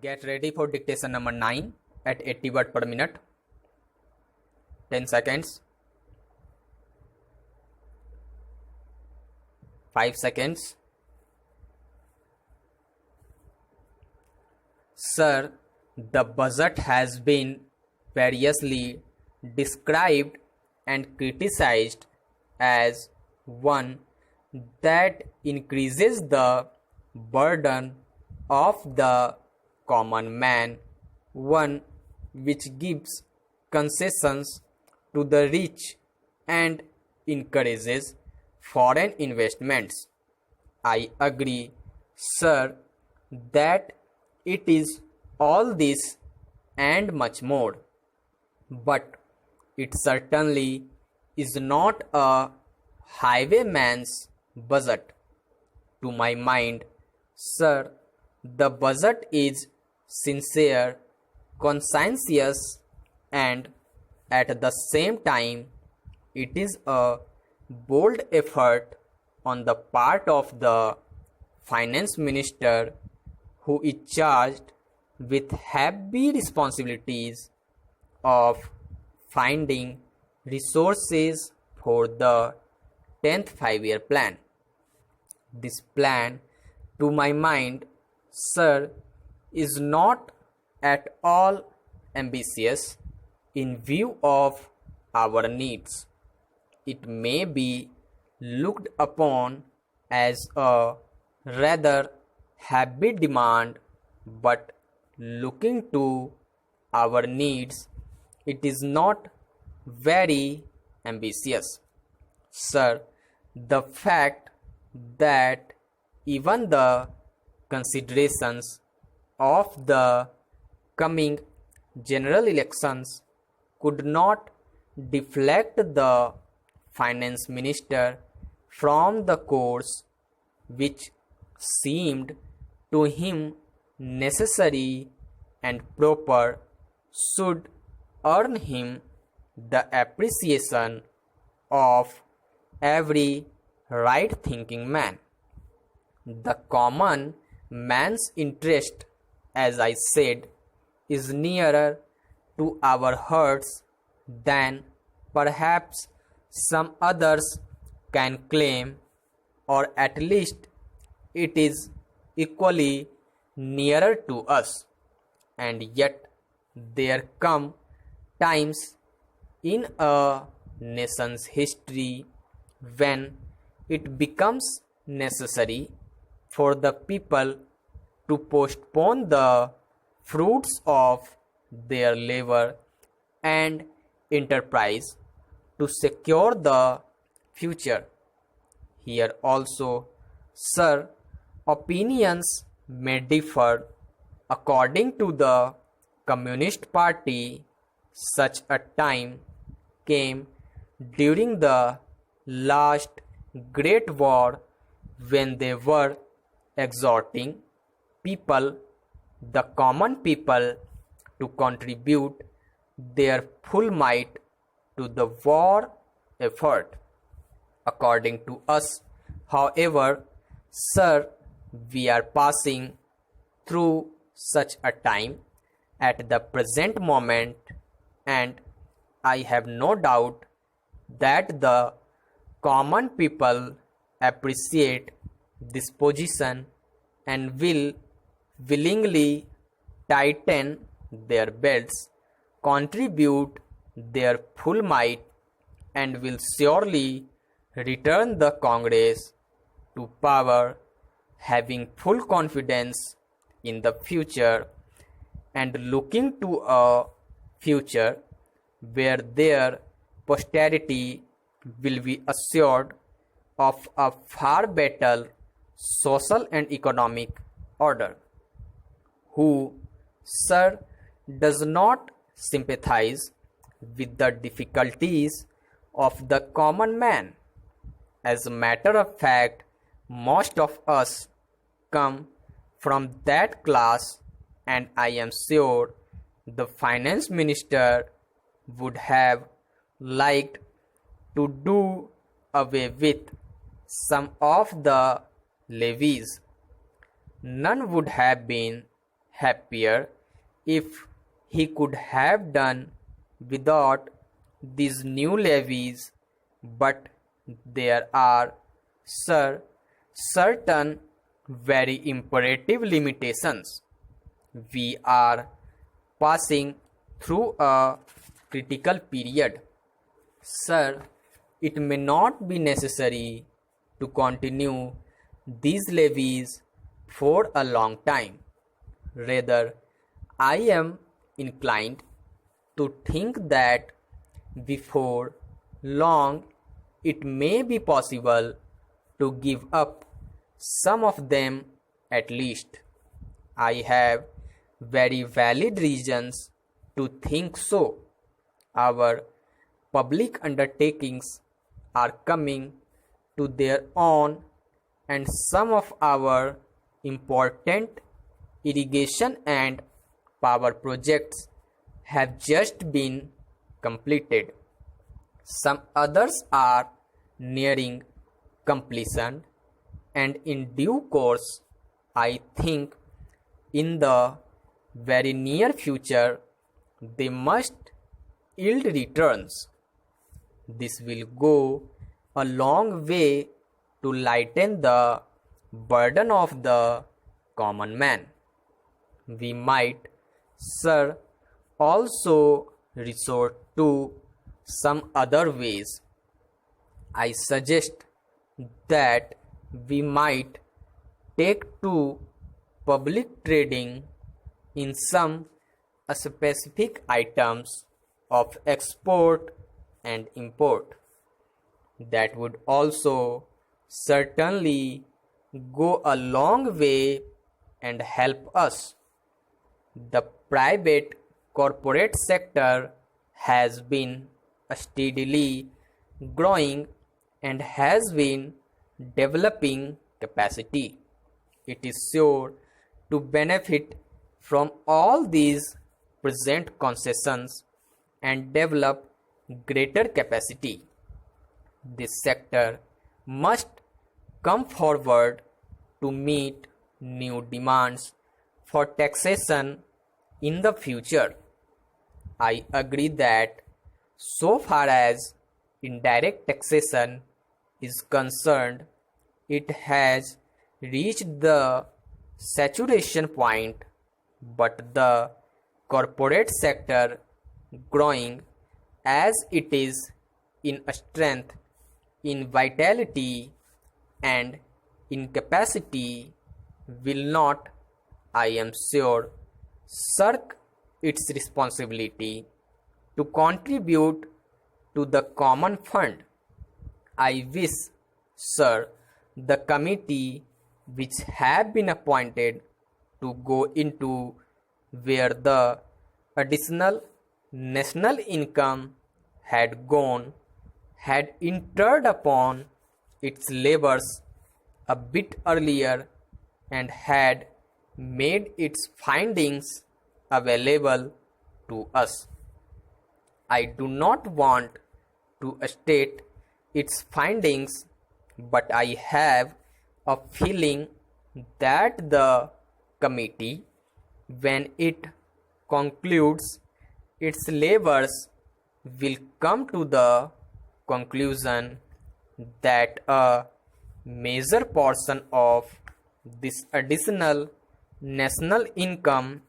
Get ready for dictation number 9 at 80 word per minute. 10 seconds. 5 seconds. Sir, the budget has been variously described and criticized as one that increases the burden of the common man, one which gives concessions to the rich and encourages foreign investments. I agree, sir, that it is all this and much more, but it certainly is not a highwayman's budget. To my mind, sir, the budget is sincere, conscientious, and at the same time, it is a bold effort on the part of the finance minister, who is charged with heavy responsibilities of finding resources for the 10th 5-year plan. This plan, to my mind, sir, is not at all ambitious in view of our needs. It may be looked upon as a rather heavy demand, but looking to our needs, it is not very ambitious. Sir, the fact that even the considerations of the coming general elections could not deflect the finance minister from the course which seemed to him necessary and proper should earn him the appreciation of every right-thinking man. The common man's interest, as I said, is nearer to our hearts than perhaps some others can claim, or at least it is equally nearer to us. And yet there come times in a nation's history when it becomes necessary for the people to postpone the fruits of their labor and enterprise to secure the future. Here also, sir, opinions may differ. According to the Communist Party, such a time came during the last Great War when they were exhorting people, the common people, to contribute their full might to the war effort. According to us, however, sir, we are passing through such a time at the present moment, and I have no doubt that the common people appreciate this position and will willingly tighten their belts, contribute their full might, and will surely return the Congress to power, having full confidence in the future and looking to a future where their posterity will be assured of a far better social and economic order. Who, sir, does not sympathize with the difficulties of the common man? As a matter of fact, most of us come from that class, and I am sure the finance minister would have liked to do away with some of the levies. None would have been happier if he could have done without these new levies, but there are, sir, certain very imperative limitations. We are passing through a critical period. Sir, it may not be necessary to continue these levies for a long time. Rather, I am inclined to think that before long it may be possible to give up some of them at least. I have very valid reasons to think so. Our public undertakings are coming to their own, and some of our important irrigation and power projects have just been completed. Some others are nearing completion, and in due course, I think in the very near future, they must yield returns. This will go a long way to lighten the burden of the common man. We might, sir, also resort to some other ways. I suggest that we might take to public trading in some specific items of export and import. That would also certainly go a long way and help us. The private corporate sector has been steadily growing and has been developing capacity. It is sure to benefit from all these present concessions and develop greater capacity. This sector must come forward to meet new demands for taxation in the future. I agree that so far as indirect taxation is concerned, it has reached the saturation point, but the corporate sector, growing as it is in strength, in vitality, and in capacity, will not, I am sure, shirk its responsibility to contribute to the common fund. I wish, sir, the committee which have been appointed to go into where the additional national income had gone had entered upon its labors a bit earlier and had made its findings available to us. I do not want to state its findings, but I have a feeling that the committee, when it concludes its labors, will come to the conclusion that a major portion of this additional national income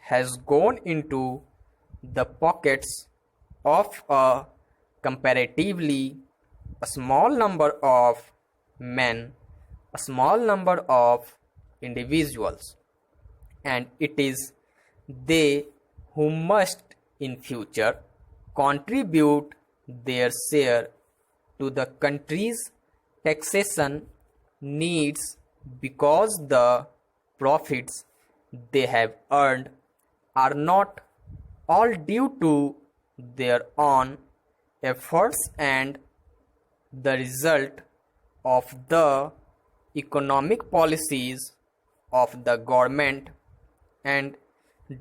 has gone into the pockets of a comparatively small number of men, a small number of individuals, and it is they who must in future contribute their share to the country's taxation needs, because the profits they have earned are not all due to their own efforts and the result of the economic policies of the government, and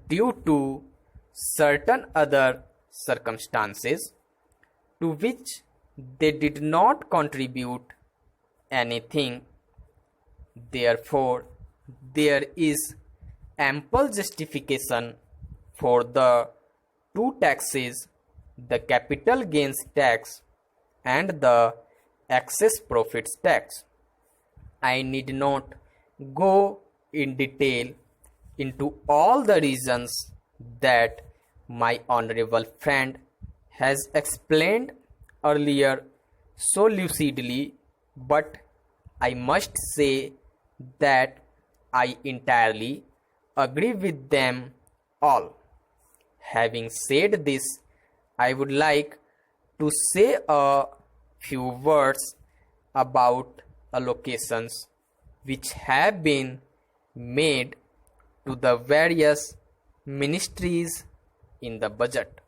due to certain other circumstances to which they did not contribute anything. Therefore, there is ample justification for the two taxes, the capital gains tax and the excess profits tax. I need not go in detail into all the reasons that my honorable friend has explained earlier so lucidly, but I must say that I entirely agree with them all. Having said this, I would like to say a few words about allocations which have been made to the various ministries in the budget.